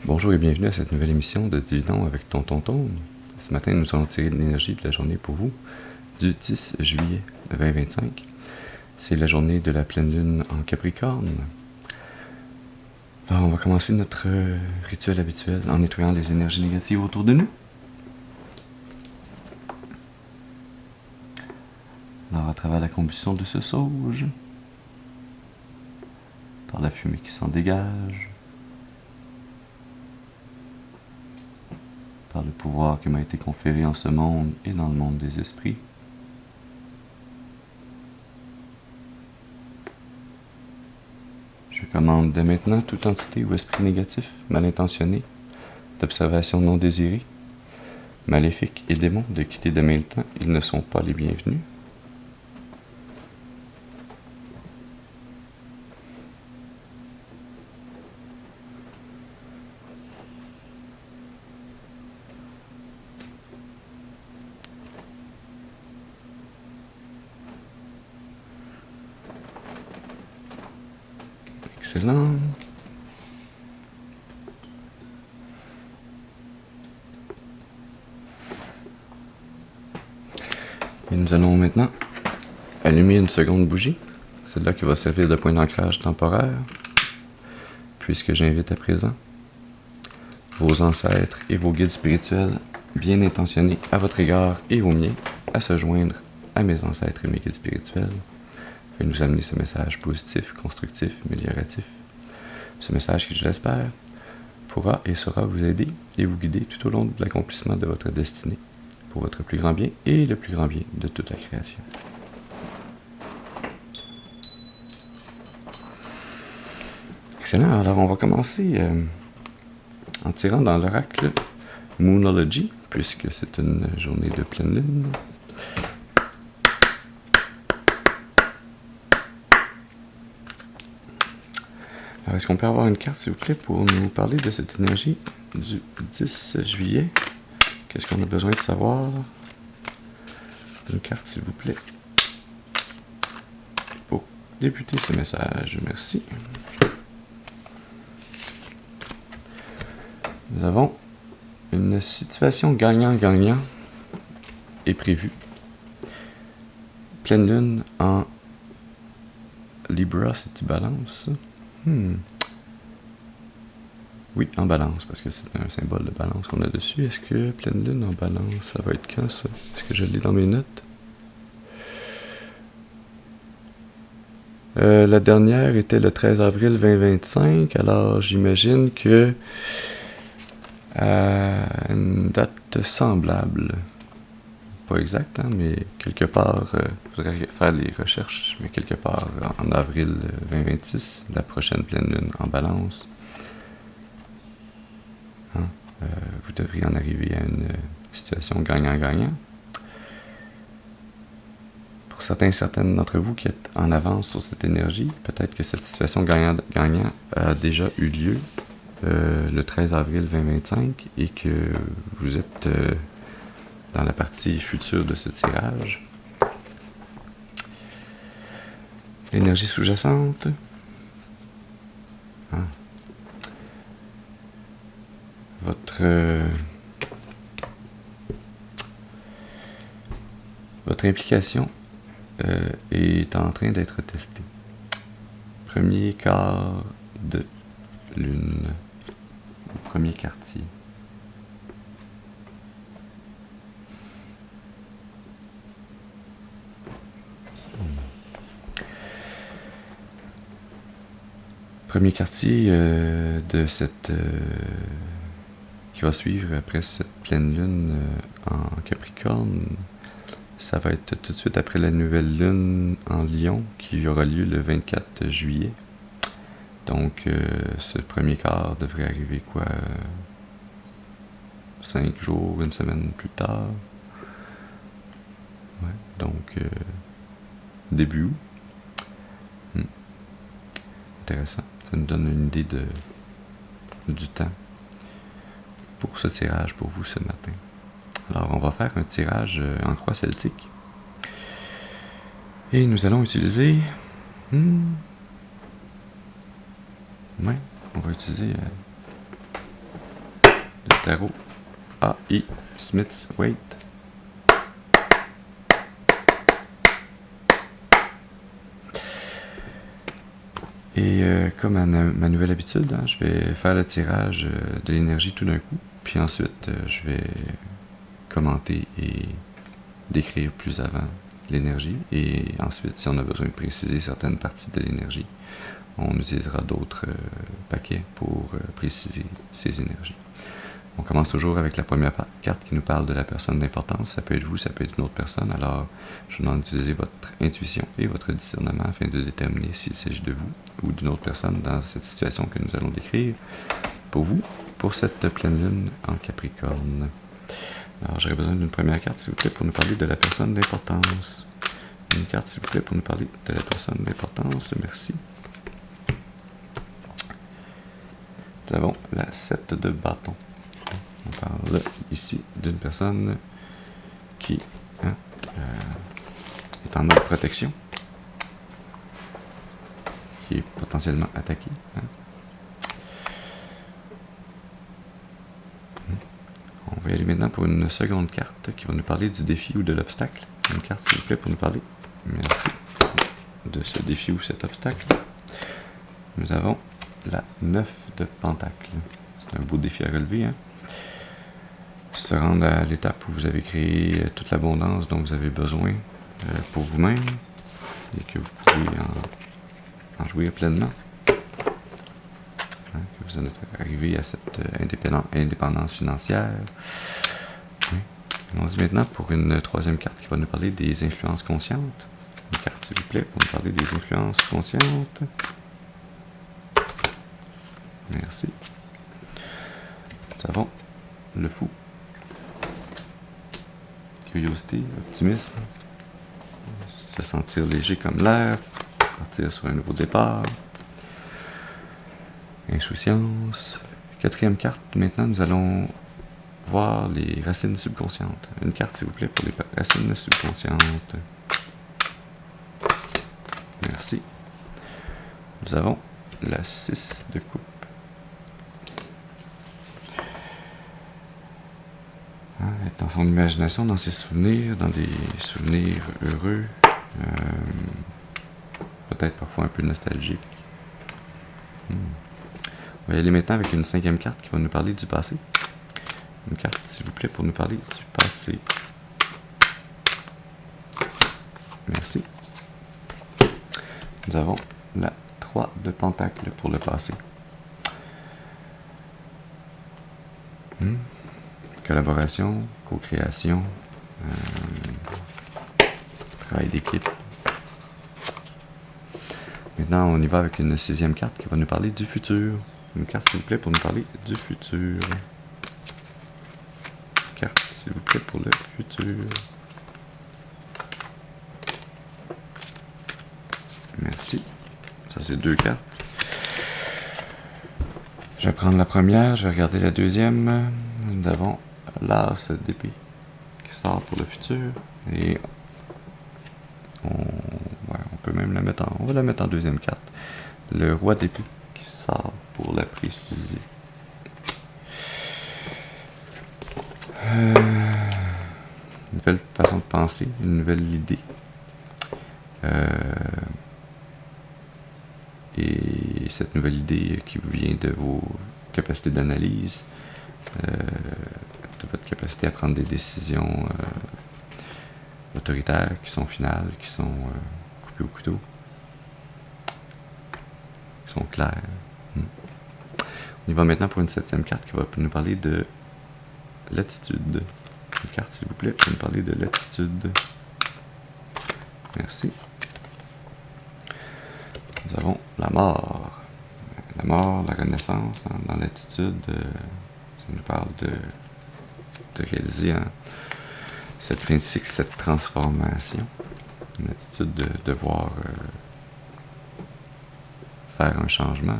Bonjour et bienvenue à cette nouvelle émission de Dividons avec Tonton Tone. Ce matin, nous allons tirer de l'énergie de la journée pour vous du 10 juillet 2025. C'est la journée de la pleine lune en Capricorne. Alors, on va commencer notre rituel habituel en nettoyant les énergies négatives autour de nous. Alors, à travers la combustion de ce sauge, par la fumée qui s'en dégage, par le pouvoir qui m'a été conféré en ce monde et dans le monde des esprits. Je commande dès maintenant toute entité ou esprit négatif, mal intentionné, d'observation non désirée, maléfique et démons de quitter demain le temps, ils ne sont pas les bienvenus. Excellent. Et nous allons maintenant allumer une seconde bougie, celle-là qui va servir de point d'ancrage temporaire, puisque j'invite à présent vos ancêtres et vos guides spirituels bien intentionnés à votre égard et aux miens à se joindre à mes ancêtres et mes guides spirituels et nous amener ce message positif, constructif, amélioratif. Ce message qui, je l'espère, pourra et saura vous aider et vous guider tout au long de l'accomplissement de votre destinée pour votre plus grand bien et le plus grand bien de toute la création. Excellent, alors on va commencer en tirant dans l'oracle Moonology, puisque c'est une journée de pleine lune. Alors, est-ce qu'on peut avoir une carte, s'il vous plaît, pour nous parler de cette énergie du 10 juillet? Qu'est-ce qu'on a besoin de savoir? Une carte, s'il vous plaît, pour débuter ce message. Merci. Nous avons une situation gagnant-gagnant est prévue. Pleine lune en Libra, c'est-tu balance? Oui, en balance, parce que c'est un symbole de balance qu'on a dessus. Est-ce que pleine lune en balance, ça va être quand ça? Est-ce que je l'ai dans mes notes? La dernière était le 13 avril 2025, alors j'imagine que à une date semblable, pas exacte, hein, mais quelque part, il faudrait faire les recherches, mais quelque part en avril 2026, la prochaine pleine lune en balance. Vous devriez en arriver à une situation gagnant-gagnant. Pour certains et certaines d'entre vous qui êtes en avance sur cette énergie, peut-être que cette situation gagnant-gagnant a déjà eu lieu le 13 avril 2025 et que vous êtes dans la partie future de ce tirage. L'énergie sous-jacente. Votre implication est en train d'être testée. Premier quart de lune, au premier quartier. Premier quartier de cette qui va suivre après cette pleine lune en Capricorne. Ça va être tout de suite après la nouvelle lune en Lion qui aura lieu le 24 juillet. Donc ce premier quart devrait arriver 5 jours, une semaine plus tard. Ouais, donc début août. Intéressant. Ça nous donne une idée du temps pour ce tirage pour vous ce matin. Alors, on va faire un tirage en croix celtique. Et nous allons utiliser Ouais, on va utiliser le tarot A.I. Smith's Waite. Et comme à ma nouvelle habitude, hein, je vais faire le tirage de l'énergie tout d'un coup, puis ensuite je vais commenter et décrire plus avant l'énergie, et ensuite si on a besoin de préciser certaines parties de l'énergie, on utilisera d'autres paquets pour préciser ces énergies. On commence toujours avec la première carte qui nous parle de la personne d'importance. Ça peut être vous, ça peut être une autre personne. Alors, je vous demande d'utiliser votre intuition et votre discernement afin de déterminer s'il s'agit de vous ou d'une autre personne dans cette situation que nous allons décrire pour vous, pour cette pleine lune en Capricorne. Alors, j'aurais besoin d'une première carte, s'il vous plaît, pour nous parler de la personne d'importance. Une carte, s'il vous plaît, pour nous parler de la personne d'importance. Merci. Nous avons la 7 de bâton. On parle ici d'une personne qui est en mode protection, qui est potentiellement attaquée. On va y aller maintenant pour une seconde carte qui va nous parler du défi ou de l'obstacle. Une carte, s'il vous plaît, pour nous parler, merci, de ce défi ou cet obstacle. Nous avons la 9 de pentacle. C'est un beau défi à relever, hein? Se rendre à l'étape où vous avez créé toute l'abondance dont vous avez besoin pour vous-même et que vous pouvez en jouir pleinement. Hein, que vous en êtes arrivé à cette indépendance financière. Oui. Allons-y maintenant pour une troisième carte qui va nous parler des influences conscientes. Une carte, s'il vous plaît, pour nous parler des influences conscientes. Merci. Nous avons le fou. Curiosité, optimisme, se sentir léger comme l'air, partir sur un nouveau départ, insouciance. Quatrième carte, maintenant nous allons voir les racines subconscientes. Une carte s'il vous plaît pour les racines subconscientes. Merci. Nous avons la 6 de coupe. Être dans son imagination, dans ses souvenirs, dans des souvenirs heureux, peut-être parfois un peu nostalgiques. On va y aller maintenant avec une cinquième carte qui va nous parler du passé. Une carte, s'il vous plaît, pour nous parler du passé. Merci. Nous avons la 3 de pentacle pour le passé. Collaboration, co-création, travail d'équipe. Maintenant, on y va avec une sixième carte qui va nous parler du futur. Une carte, s'il vous plaît, pour nous parler du futur. Une carte, s'il vous plaît, pour le futur. Merci. Ça, c'est deux cartes. Je vais prendre la première, je vais regarder la deuxième. Nous avons l'as d'épée qui sort pour le futur et on peut même la mettre on va la mettre en deuxième carte. Le roi d'épée qui sort pour la préciser. Une nouvelle façon de penser, une nouvelle idée. Et cette nouvelle idée qui vous vient de vos capacités d'analyse, de votre capacité à prendre des décisions autoritaires, qui sont finales, qui sont coupées au couteau, qui sont claires. On y va maintenant pour une septième carte qui va nous parler de l'attitude. Une carte, s'il vous plaît, pour nous parler de l'attitude. Merci. Nous avons la mort. La mort, la renaissance, hein, dans l'attitude, ça nous parle de réaliser cette fin de cycle, cette transformation. Une attitude de devoir faire un changement,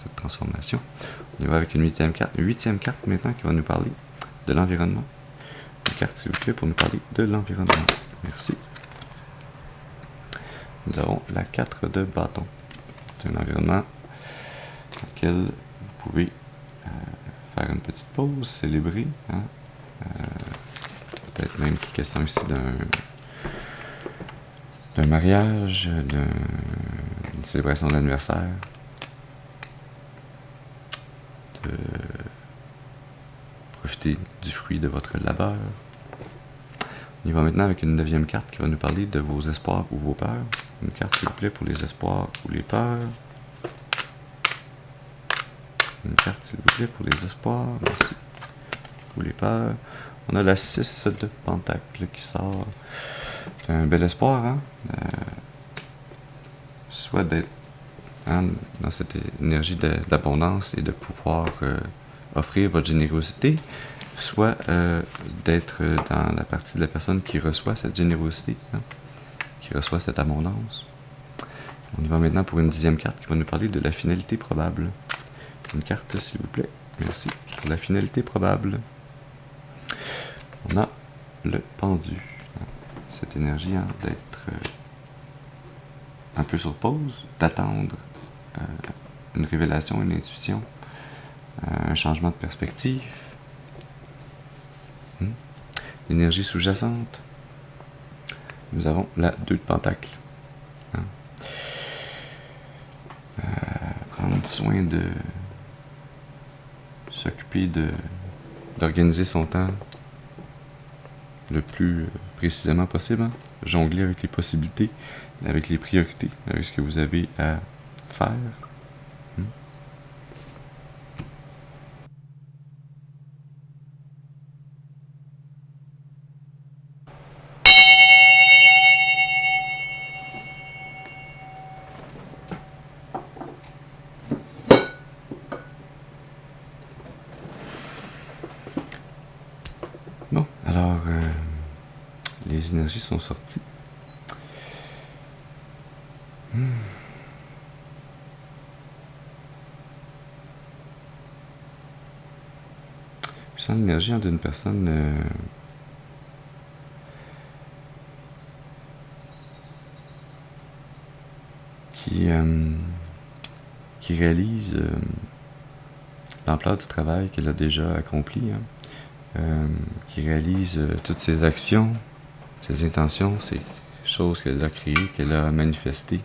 cette transformation. On y va avec une huitième carte maintenant qui va nous parler de l'environnement. Une carte, s'il vous plaît, pour nous parler de l'environnement. Merci. nous avons la 4 de bâton. C'est un environnement dans lequel vous pouvez faire une petite pause, célébrer. Hein? Peut-être même qu'il est question ici d'un mariage, d'une célébration d'anniversaire, de profiter du fruit de votre labeur. On y va maintenant avec une 9e carte qui va nous parler de vos espoirs ou vos peurs. Une carte, s'il vous plaît, pour les espoirs ou les peurs. Une carte, s'il vous plaît, pour les espoirs. Merci. Ou les peurs. On a la 6 de pentacle qui sort. C'est un bel espoir, hein? Soit d'être dans cette énergie d'abondance et de pouvoir offrir votre générosité, soit d'être dans la partie de la personne qui reçoit cette générosité, hein, qui reçoit cette abondance. On y va maintenant pour une 10e carte qui va nous parler de la finalité probable. Une carte, s'il vous plaît. Merci. Pour la finalité probable, on a le pendu. Cette énergie hein, d'être un peu sur pause, d'attendre une révélation, une intuition, un changement de perspective. L'énergie sous-jacente, nous avons la 2 de pentacle. Hein. Prendre soin de s'occuper d'organiser son temps le plus précisément possible, hein. Jongler avec les possibilités, avec les priorités, avec ce que vous avez à faire. Bon, alors, les énergies sont sorties. Je sens l'énergie d'une personne qui réalise l'ampleur du travail qu'elle a déjà accompli, hein, qui réalise toutes ses actions, ses intentions, ces choses qu'elle a créées, qu'elle a manifestées,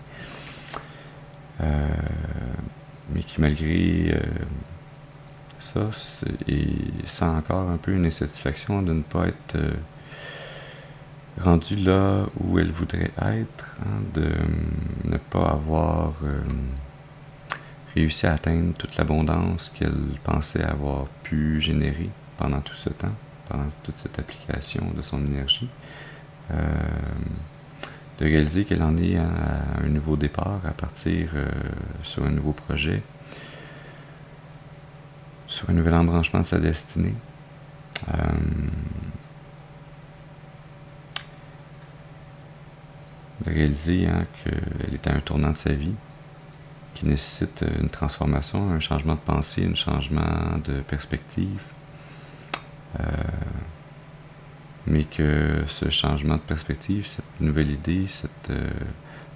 mais qui malgré ça et sent encore un peu une insatisfaction de ne pas être rendue là où elle voudrait être, hein, de ne pas avoir réussi à atteindre toute l'abondance qu'elle pensait avoir pu générer pendant tout ce temps, pendant toute cette application de son énergie. De réaliser qu'elle en est à un nouveau départ, à partir sur un nouveau projet, sur un nouvel embranchement de sa destinée. De réaliser hein, qu'elle est à un tournant de sa vie qui nécessite une transformation, un changement de pensée, un changement de perspective. Mais que ce changement de perspective, cette nouvelle idée, cette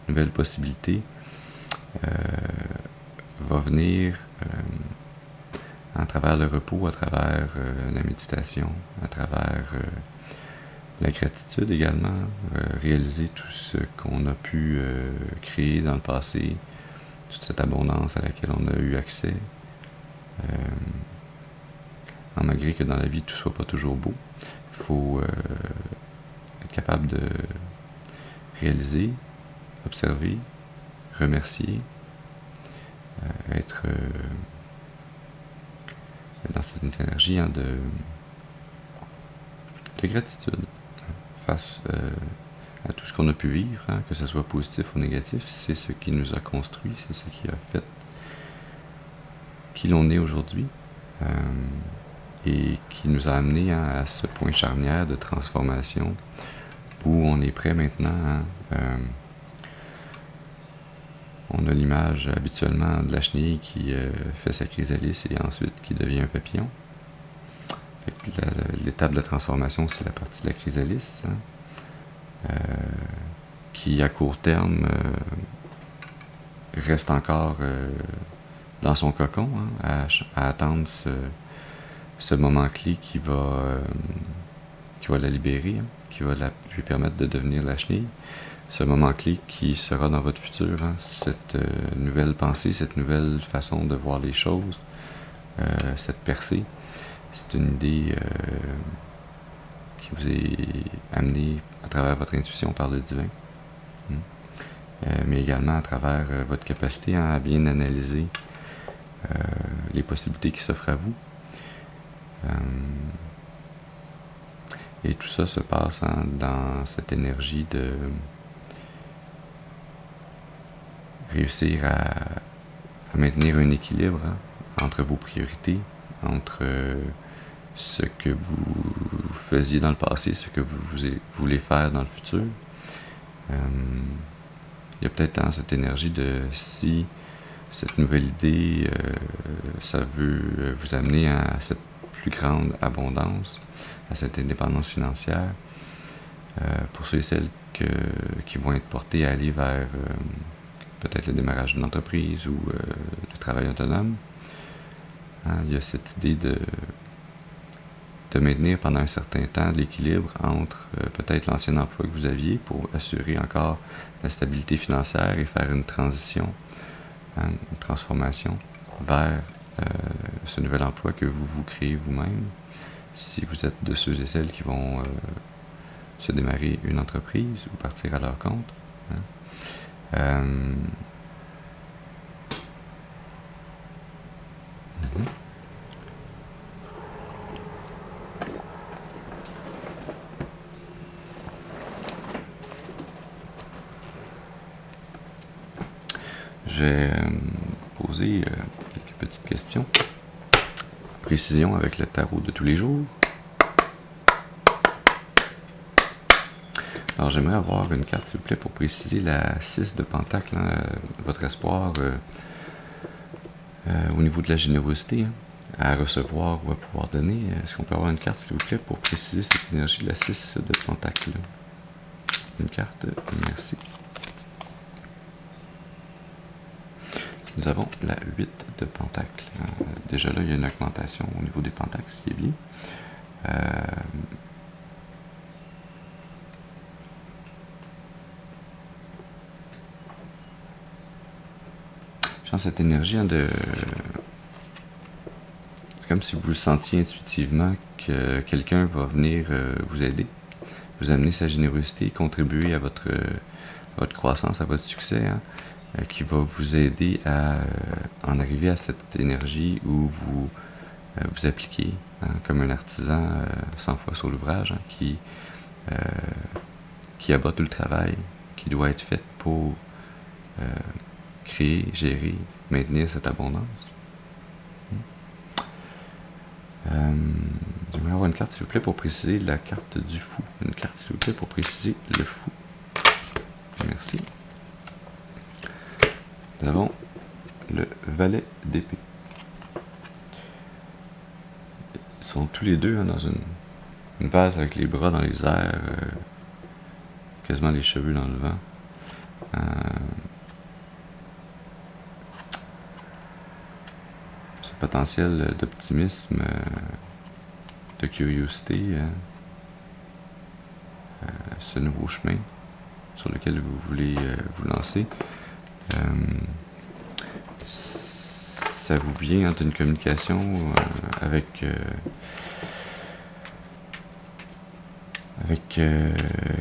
nouvelle possibilité va venir à travers le repos, à travers la méditation, à travers la gratitude également, réaliser tout ce qu'on a pu créer dans le passé, toute cette abondance à laquelle on a eu accès, malgré que dans la vie tout soit pas toujours beau. Il faut être capable de réaliser, observer, remercier, être dans cette énergie hein, de gratitude face à tout ce qu'on a pu vivre, hein, que ce soit positif ou négatif. C'est ce qui nous a construit, c'est ce qui a fait qui l'on est aujourd'hui. Et qui nous a amené hein, à ce point charnière de transformation où on est prêt maintenant. Hein, on a l'image habituellement de la chenille qui fait sa chrysalide et ensuite qui devient un papillon. L'étape de la transformation, c'est la partie de la chrysalide. Hein. qui à court terme reste encore dans son cocon, hein, à attendre ce moment clé qui va la libérer, hein, qui va lui permettre de devenir la chenille. Ce moment clé qui sera dans votre futur, hein, cette nouvelle pensée, cette nouvelle façon de voir les choses, cette percée. C'est une idée qui vous est amenée à travers votre intuition par le divin, mais également à travers votre capacité à bien analyser les possibilités qui s'offrent à vous. Et tout ça se passe dans cette énergie de réussir à maintenir un équilibre, hein, entre vos priorités, entre ce que vous faisiez dans le passé, ce que vous voulez faire dans le futur. Il y a peut-être dans cette énergie de si cette nouvelle idée, ça veut vous amener à cette plus grande abondance, à cette indépendance financière, pour ceux et celles qui vont être portés à aller vers peut-être le démarrage d'une entreprise ou le travail autonome. Hein, il y a cette idée de maintenir pendant un certain temps l'équilibre entre peut-être l'ancien emploi que vous aviez pour assurer encore la stabilité financière et faire une transition, hein, une transformation vers ce nouvel emploi que vous créez vous-même, si vous êtes de ceux et celles qui vont se démarrer une entreprise ou partir à leur compte. Hein. Je vais poser quelques petites questions. Précision avec le tarot de tous les jours. Alors j'aimerais avoir une carte, s'il vous plaît, pour préciser la 6 de Pentacle, hein, votre espoir au niveau de la générosité, hein, à recevoir ou à pouvoir donner. Est-ce qu'on peut avoir une carte, s'il vous plaît, pour préciser cette énergie de la 6 de Pentacle? Une carte, merci. Nous avons la 8 de Pentacle. Déjà là, il y a une augmentation au niveau des pentacles, ce qui est bien. Je sens cette énergie, hein, de... C'est comme si vous le sentiez intuitivement que quelqu'un va venir vous aider, vous amener sa générosité, contribuer à votre croissance, à votre succès, hein, qui va vous aider à en arriver à cette énergie où vous vous appliquez, hein, comme un artisan 100 fois sur l'ouvrage, hein, qui abat tout le travail qui doit être fait pour créer, gérer, maintenir cette abondance. J'aimerais avoir une carte, s'il vous plaît, pour préciser la carte du fou. Une carte, s'il vous plaît, pour préciser le fou. Merci. Nous avons le valet d'épée. Ils sont tous les deux, hein, dans une vase avec les bras dans les airs, quasiment les cheveux dans le vent. Ce potentiel d'optimisme, de curiosité, ce nouveau chemin sur lequel vous voulez vous lancer. Ça vous vient d'une communication avec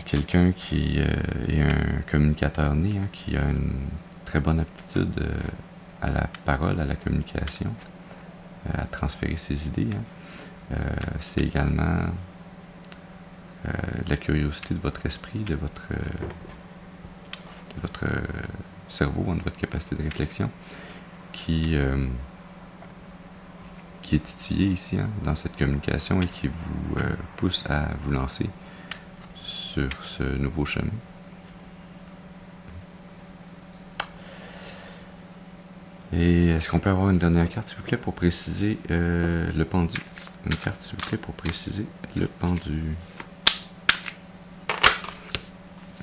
quelqu'un qui est un communicateur né, hein, qui a une très bonne aptitude à la parole, à la communication, à transférer ses idées. Hein. C'est également la curiosité de votre esprit, de votre cerveau, de votre capacité de réflexion, qui est titillé ici, hein, dans cette communication, et qui vous pousse à vous lancer sur ce nouveau chemin. Et est-ce qu'on peut avoir une dernière carte, s'il vous plaît, pour préciser le pendu? Une carte, s'il vous plaît, pour préciser le pendu.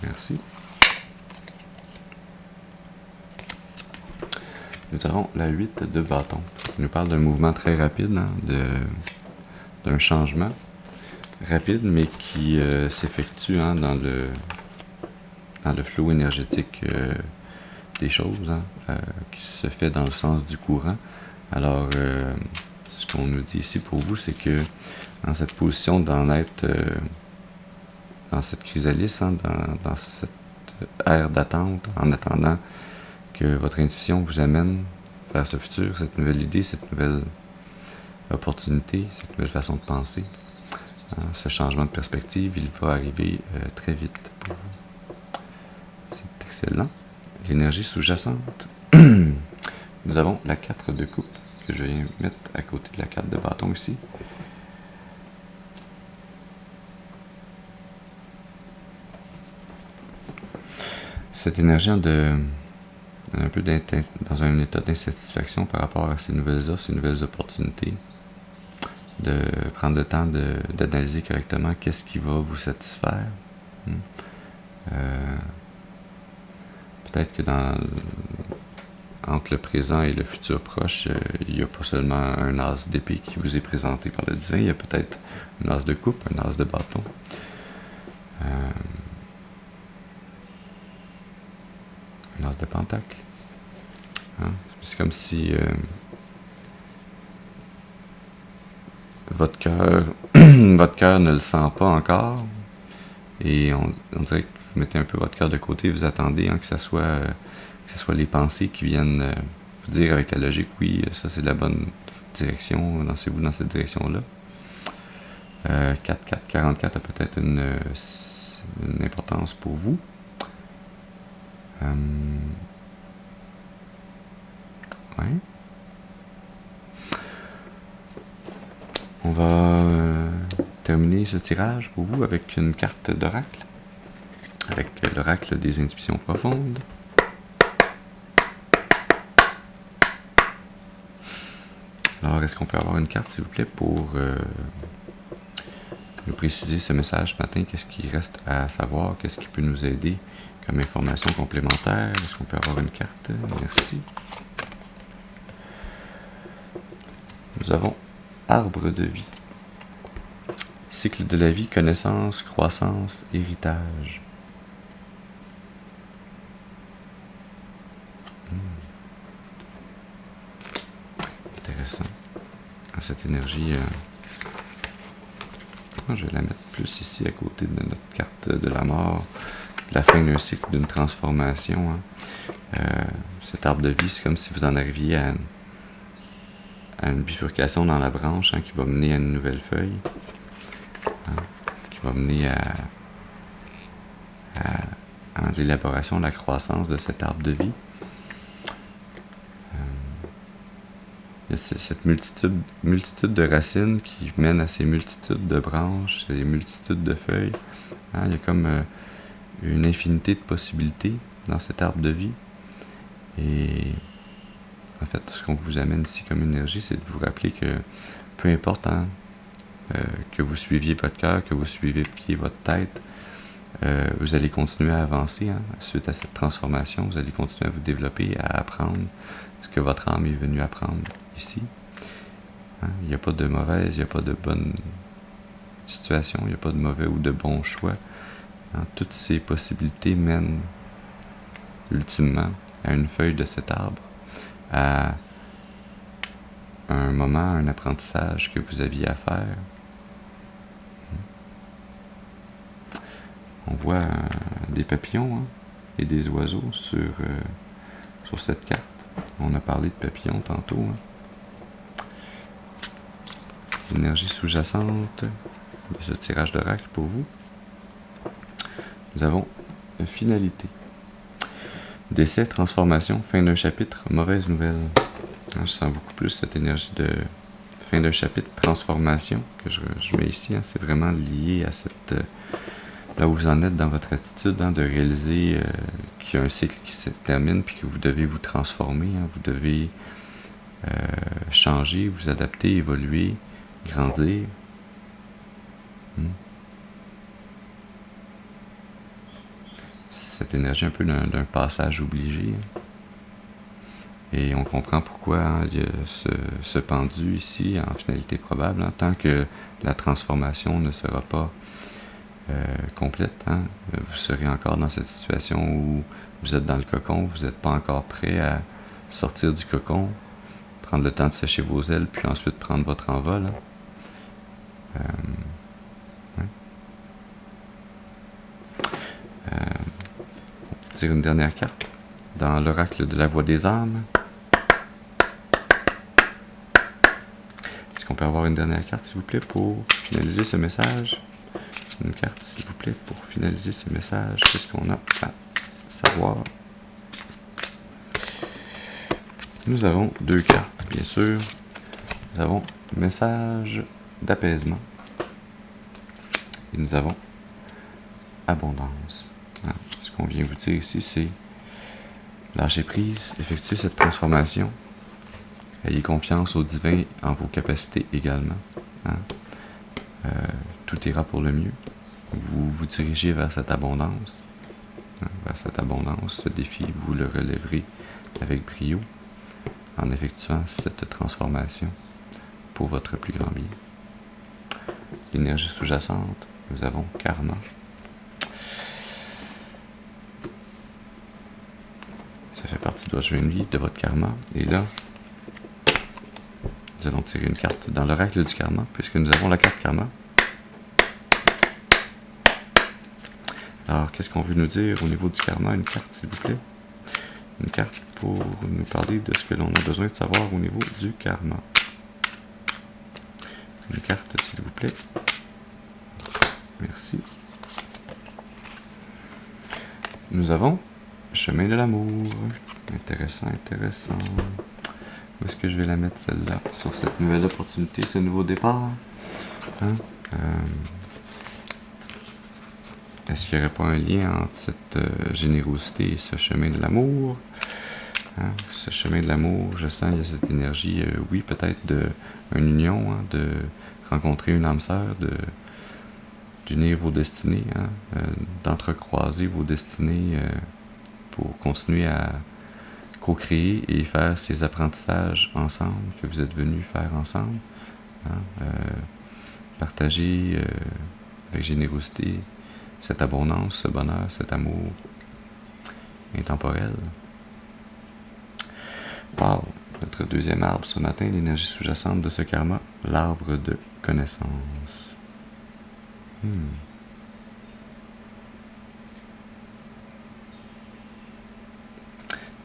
Merci. Nous avons la 8 de bâton. Il nous parle d'un mouvement très rapide, hein, d'un changement rapide, mais qui s'effectue hein, dans le flot énergétique des choses, hein, qui se fait dans le sens du courant. Alors, ce qu'on nous dit ici pour vous, c'est que dans cette position d'en être dans cette chrysallis, hein, dans cette ère d'attente, en attendant que votre intuition vous amène vers ce futur, cette nouvelle idée, cette nouvelle opportunité, cette nouvelle façon de penser. Hein, ce changement de perspective, il va arriver très vite pour vous. C'est excellent. L'énergie sous-jacente. Nous avons la 4 de coupe que je vais mettre à côté de la 4 de bâton ici. Cette énergie un peu dans un état d'insatisfaction par rapport à ces nouvelles offres, ces nouvelles opportunités, de prendre le temps d'analyser correctement qu'est-ce qui va vous satisfaire. Peut-être que entre le présent et le futur proche, il n'y a pas seulement un as d'épée qui vous est présenté par le divin, il y a peut-être un as de coupe, un as de bâton. Un as de pentacle. Hein? C'est comme si votre cœur ne le sent pas encore, et on dirait que vous mettez un peu votre cœur de côté, vous attendez hein, que ce soit les pensées qui viennent vous dire avec la logique, oui, ça c'est la bonne direction, lancez-vous dans cette direction-là. 44 a peut-être une importance pour vous. Ouais. On va terminer ce tirage pour vous avec une carte d'oracle, avec l'oracle des intuitions profondes. Alors, est-ce qu'on peut avoir une carte, s'il vous plaît, pour nous préciser ce message ce matin? Qu'est-ce qui reste à savoir? Qu'est-ce qui peut nous aider comme information complémentaire? Est-ce qu'on peut avoir une carte? Merci. Nous avons arbre de vie. Cycle de la vie, connaissance, croissance, héritage. Intéressant. Cette énergie, je vais la mettre plus ici à côté de notre carte de la mort, la fin d'un cycle, d'une transformation. Cet arbre de vie, c'est comme si vous en arriviez à une bifurcation dans la branche qui va mener à une nouvelle feuille, qui va mener à l'élaboration, la croissance de cet arbre de vie. Il y a cette multitude de racines qui mènent à ces multitudes de branches, ces multitudes de feuilles. Il y a comme une infinité de possibilités dans cet arbre de vie. Et en fait, ce qu'on vous amène ici comme énergie, c'est de vous rappeler que peu importe que vous suiviez votre cœur, que vous suiviez votre tête, vous allez continuer à avancer suite à cette transformation. Vous allez continuer à vous développer, à apprendre ce que votre âme est venue apprendre ici. Il n'y a pas de mauvaise, il n'y a pas de bonne situation, il n'y a pas de mauvais ou de bon choix. Toutes ces possibilités mènent ultimement à une feuille de cet arbre, à un moment, un apprentissage que vous aviez à faire. On voit des papillons et des oiseaux sur cette carte. On a parlé de papillons tantôt. L'énergie sous-jacente de ce tirage d'oracle pour vous. Nous avons une finalité. Décès, transformation, fin d'un chapitre, mauvaise nouvelle. Je sens beaucoup plus cette énergie de fin d'un chapitre, transformation que je mets ici. C'est vraiment lié à cette là où vous en êtes dans votre attitude, de réaliser qu'il y a un cycle qui se termine puis que vous devez vous transformer, vous devez changer, vous adapter, évoluer, grandir. Cette énergie un peu d'un passage obligé. Et on comprend pourquoi hein, il y a ce pendu ici, en finalité probable, hein, tant que la transformation ne sera pas complète. Hein, vous serez encore dans cette situation où vous êtes dans le cocon, vous n'êtes pas encore prêt à sortir du cocon, prendre le temps de sécher vos ailes, puis ensuite prendre votre envol. Hein. Ouais. On tire une dernière carte dans l'oracle de la voix des âmes. Est-ce qu'on peut avoir une dernière carte, s'il vous plaît, pour finaliser ce message? Une carte, s'il vous plaît, pour finaliser ce message. Qu'est-ce qu'on a à savoir? Nous avons deux cartes, bien sûr. Nous avons message d'apaisement. Et nous avons abondance. Hein. Ce qu'on vient vous dire ici, c'est lâcher prise, effectuer cette transformation. Ayez confiance au divin en vos capacités également. Hein. Tout ira pour le mieux. Vous vous dirigez vers cette abondance. Hein, vers cette abondance. Ce défi, vous le relèverez avec brio en effectuant cette transformation pour votre plus grand bien. L'énergie sous-jacente, nous avons karma. Ça fait partie de votre chemin de vie, de votre karma. Et là, nous allons tirer une carte dans l'oracle du karma, puisque nous avons la carte karma. Alors, qu'est-ce qu'on veut nous dire au niveau du karma? Une carte, s'il vous plaît. Une carte pour nous parler de ce que l'on a besoin de savoir au niveau du karma. Une carte, s'il vous plaît. Merci. Nous avons chemin de l'amour. Intéressant, intéressant. Où est-ce que je vais la mettre, celle-là? Sur cette nouvelle opportunité, ce nouveau départ. Hein? Est-ce qu'il n'y aurait pas un lien entre cette générosité et ce chemin de l'amour? Hein? Ce chemin de l'amour, je sens, il y a cette énergie, oui, peut-être d'une union, hein, de rencontrer une âme sœur, d'unir vos destinées, hein, d'entrecroiser vos destinées pour continuer à co-créer et faire ces apprentissages ensemble que vous êtes venus faire ensemble. Hein, partager avec générosité cette abondance, ce bonheur, cet amour intemporel. Wow, notre deuxième arbre ce matin, l'énergie sous-jacente de ce karma, l'arbre de connaissance.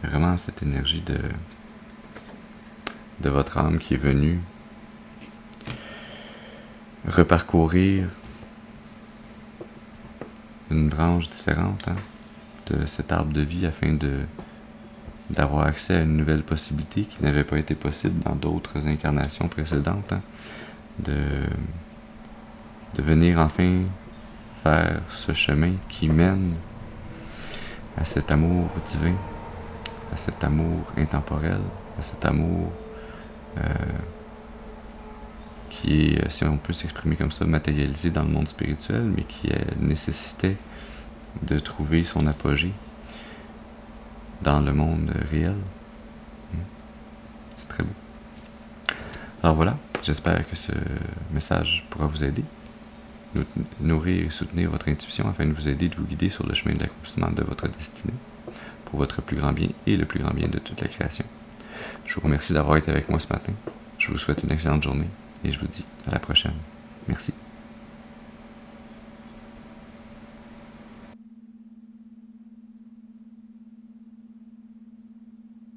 Vraiment cette énergie de votre âme qui est venue reparcourir une branche différente hein, de cet arbre de vie afin d'avoir accès à une nouvelle possibilité qui n'avait pas été possible dans d'autres incarnations précédentes, hein, de venir enfin faire ce chemin qui mène à cet amour divin, à cet amour intemporel, à cet amour qui est, si on peut s'exprimer comme ça, matérialisé dans le monde spirituel, mais qui nécessitait de trouver son apogée dans le monde réel. C'est très beau. Alors voilà, j'espère que ce message pourra vous aider, nourrir et soutenir votre intuition afin de vous aider, de vous guider sur le chemin de l'accomplissement de votre destinée, pour votre plus grand bien et le plus grand bien de toute la création. Je vous remercie d'avoir été avec moi ce matin. Je vous souhaite une excellente journée et je vous dis à la prochaine. Merci.